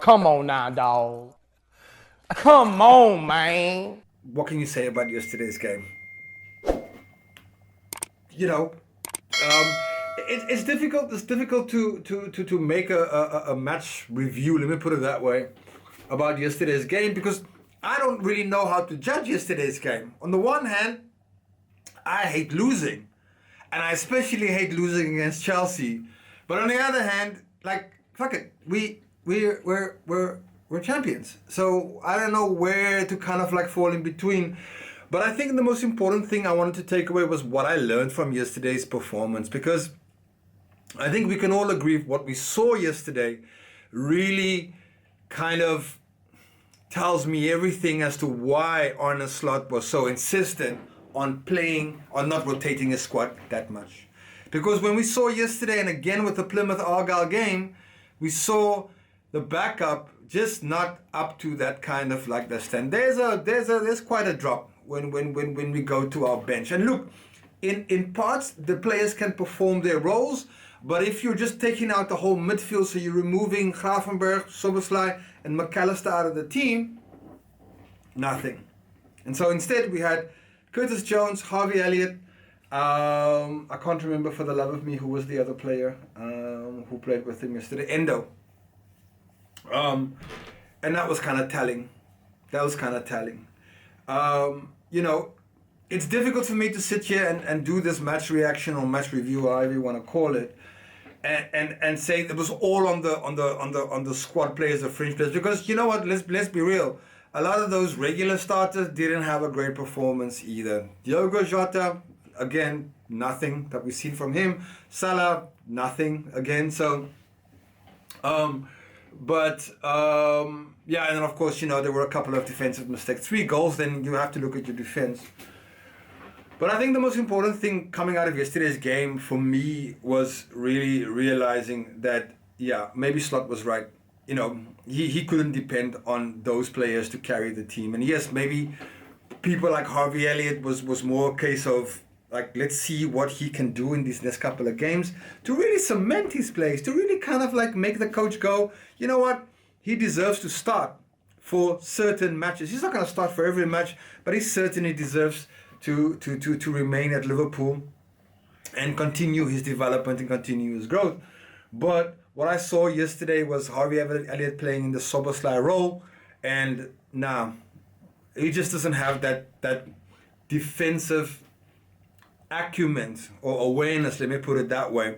Come on now, dog. Come on, man. What can you say about yesterday's game? You know, it's difficult. It's difficult to make a match review. Let me put it that way about yesterday's game because I don't really know how to judge yesterday's game. On the one hand, I hate losing, and I especially hate losing against Chelsea. But on the other hand, like fuck it, we're champions. So I don't know where to kind of like fall in between. But I think the most important thing I wanted to take away was what I learned from yesterday's performance, because I think we can all agree what we saw yesterday really kind of tells me everything as to why Arne Slot was so insistent on playing, on not rotating his squad that much. Because when we saw yesterday, and again with the Plymouth Argyle game, we saw the backup just not up to that kind of like the stand. There's quite a drop when we go to our bench. And look, in parts the players can perform their roles, but if you're just taking out the whole midfield, so you're removing Gravenberch, Soboslai, and McAllister out of the team, nothing. And so instead we had Curtis Jones, Harvey Elliott. I can't remember for the love of me who was the other player who played with him yesterday. Endo. And that was kind of telling. You know, it's difficult for me to sit here and do this match reaction or match review, however you want to call it, and say it was all on the squad players, the fringe players, because you know what? Let's be real. A lot of those regular starters didn't have a great performance either. Diogo Jota, again, nothing that we've seen from him. Salah, nothing again. So, yeah, and then of course, you know, there were a couple of defensive mistakes. 3 goals, then you have to look at your defense. But I think the most important thing coming out of yesterday's game for me was really realizing that, yeah, maybe Slot was right. You know, he couldn't depend on those players to carry the team. And yes, maybe people like Harvey Elliott was more a case of, like, let's see what he can do in these next couple of games to really cement his place, to really kind of like make the coach go, you know what, he deserves to start for certain matches. He's not going to start for every match, but he certainly deserves to remain at Liverpool and continue his development and continue his growth. But what I saw yesterday was Harvey Elliott playing in the Soboslai role, and he just doesn't have that defensive acumen or awareness, let me put it that way,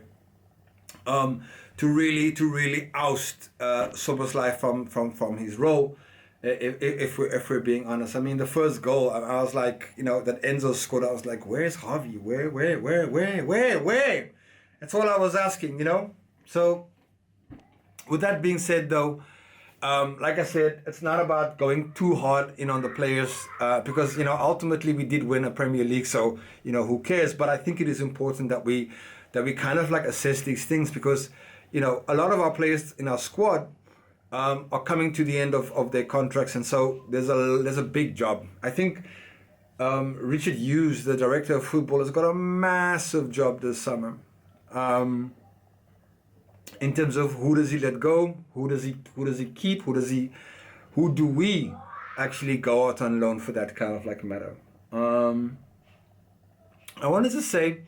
to really oust Soboslai from his role. If we're being honest, I mean, the first goal, I was like, you know, that Enzo scored, I was like, where's Harvey? Where? That's all I was asking, you know. So, with that being said, though, like I said, it's not about going too hard in on the players because, you know, ultimately we did win a Premier League, so, you know, who cares? But I think it is important that we kind of like assess these things because, you know, a lot of our players in our squad are coming to the end of their contracts, and so there's a big job. I think Richard Hughes, the director of football, has got a massive job this summer. In terms of who does he let go, who does he keep, who do we actually go out on loan for that kind of like matter. I wanted to say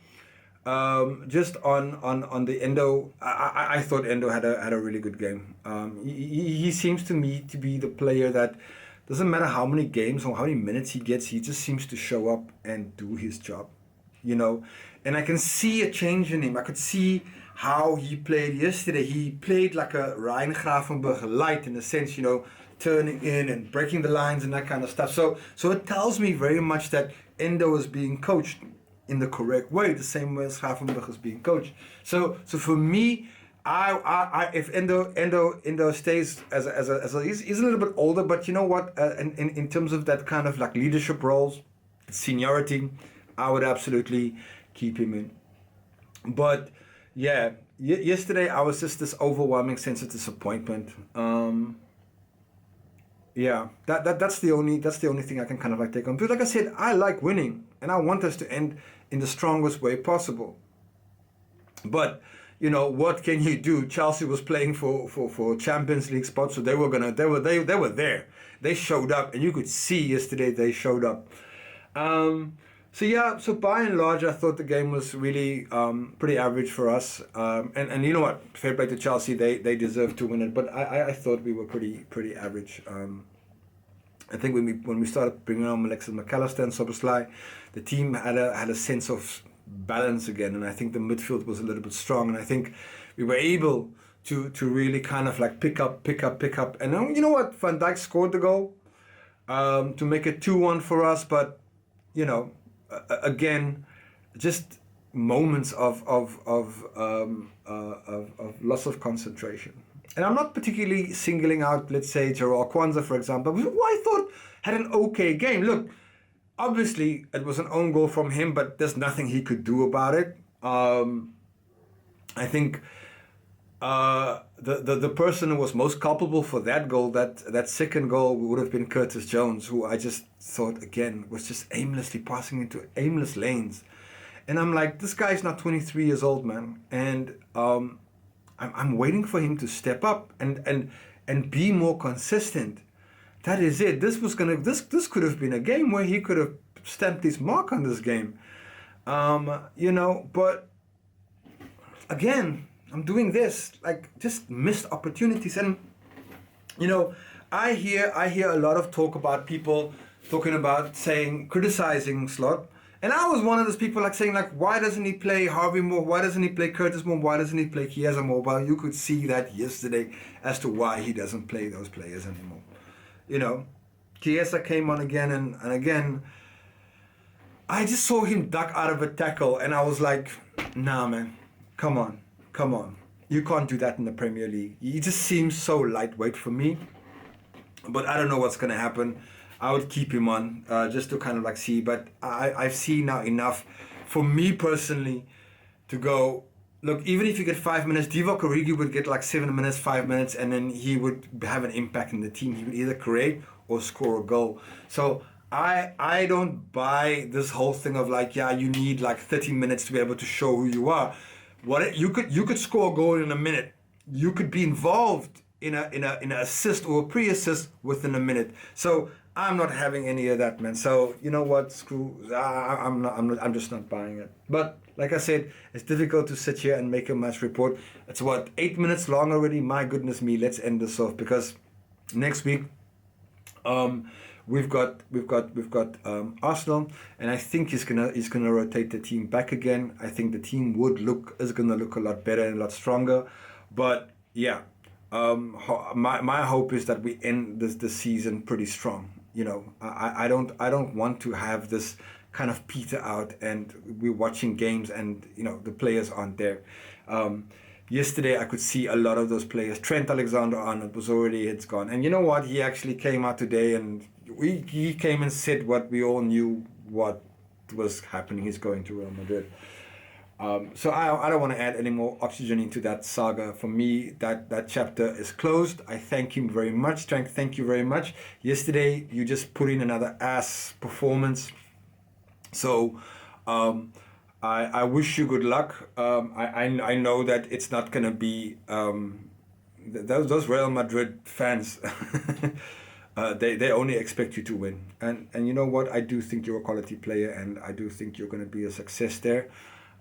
just on the Endo, I thought Endo had a really good game. He seems to me to be the player that doesn't matter how many games or how many minutes he gets, he just seems to show up and do his job, you know. And I can see a change in him. I could see how he played yesterday. He played like a Ryan Gravenberch light in a sense, you know, turning in and breaking the lines and that kind of stuff. So it tells me very much that Endo is being coached in the correct way, the same way as Gravenberch is being coached. So for me, I if Endo stays as a he's a little bit older, but you know what? In terms of that kind of like leadership roles, seniority, I would absolutely keep him in. But yeah, yesterday I was just this overwhelming sense of disappointment. Yeah, that's the only thing I can kind of like take on. But like I said, I like winning, and I want us to end in the strongest way possible. But what can you do? Chelsea was playing for Champions League spots, so they were there. They showed up, and you could see yesterday they showed up. So by and large, I thought the game was really pretty average for us. And you know what? Fair play to Chelsea, they deserved to win it, but I thought we were pretty average. I think when we started bringing on Alexis McAllister and Soboslai, the team had a sense of balance again, and I think the midfield was a little bit strong, and I think we were able to really kind of like pick up, and you know what? Van Dijk scored the goal to make it 2-1 for us, but again, just moments of loss of concentration. And I'm not particularly singling out, let's say, Jarrell Kwanzaa, for example, who I thought had an okay game. Look, obviously, it was an own goal from him, but there's nothing he could do about it. I think the person who was most culpable for that goal, that second goal, would have been Curtis Jones, who I just thought, again, was just aimlessly passing into aimless lanes. And I'm like, this guy's not 23 years old, man. And I'm waiting for him to step up and be more consistent. That is it. This could have been a game where he could have stamped his mark on this game. But again, I'm doing this, like, just missed opportunities. And I hear a lot of talk about people talking about criticizing Slot. And I was one of those people saying, why doesn't he play Harvey more? Why doesn't he play Curtis more? Why doesn't he play Chiesa more? Well, you could see that yesterday as to why he doesn't play those players anymore. Chiesa came on again, and again, I just saw him duck out of a tackle, and I was like, nah, man, come on. You can't do that in the Premier League. He just seems so lightweight for me. But I don't know what's going to happen. I would keep him on just to kind of see. But I've seen now enough for me personally to go, look, even if you get 5 minutes, Divock Origi would get 7 minutes, 5 minutes, and then he would have an impact in the team. He would either create or score a goal. So I don't buy this whole thing of you need 30 minutes to be able to show who you are. You could score a goal in a minute. You could be involved in an assist or a pre-assist within a minute. So I'm not having any of that, man. So you know what? Screw. I'm just not buying it. But like I said, it's difficult to sit here and make a match report. It's 8 minutes long already. My goodness me. Let's end this off because next week, we've got Arsenal, and I think he's gonna rotate the team back again. I think the team is gonna look a lot better and a lot stronger. But yeah, my hope is that we end the season pretty strong. I don't want to have this kind of peter out and we're watching games and the players aren't there. Yesterday I could see a lot of those players. Trent Alexander-Arnold was already, it's gone. And you know what? He actually came out today and he came and said what we all knew what was happening. He's going to Real Madrid. So I don't want to add any more oxygen into that saga. For me, that chapter is closed. I thank him very much. Thank you very much. Yesterday, you just put in another ass performance. So I wish you good luck. I know that it's not going to be... those Real Madrid fans... they only expect you to win. And you know what? I do think you're a quality player and I do think you're going to be a success there.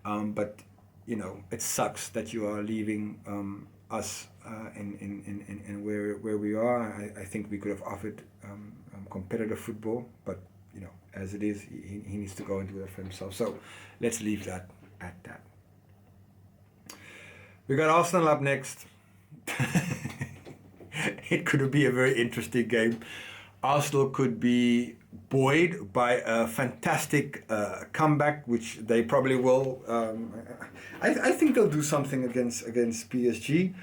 But it sucks that you are leaving us in where we are. I think we could have offered competitive football, but as it is, he needs to go and do that for himself. So let's leave that at that. We got Arsenal up next. It could be a very interesting game. Arsenal could be buoyed by a fantastic comeback, which they probably will. I think they'll do something against PSG.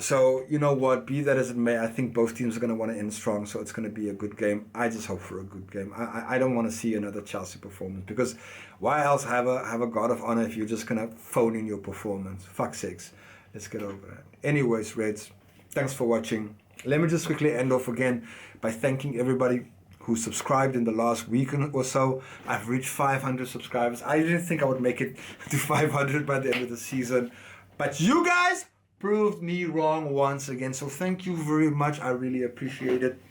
So you know what, be that as it may, I think both teams are going to want to end strong, so it's going to be a good game. I just hope for a good game. I don't want to see another Chelsea performance, because why else have a guard of honor if you're just going to phone in your performance? Fuck's sakes. Let's get over that. Anyways, Reds, thanks for watching. Let me just quickly end off again by thanking everybody who subscribed in the last week or so. I've reached 500 subscribers. I didn't think I would make it to 500 by the end of the season. But you guys proved me wrong once again. So thank you very much. I really appreciate it.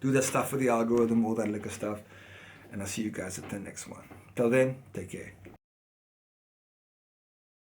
Do that stuff for the algorithm, all that liquor stuff. And I'll see you guys at the next one. Till then, take care.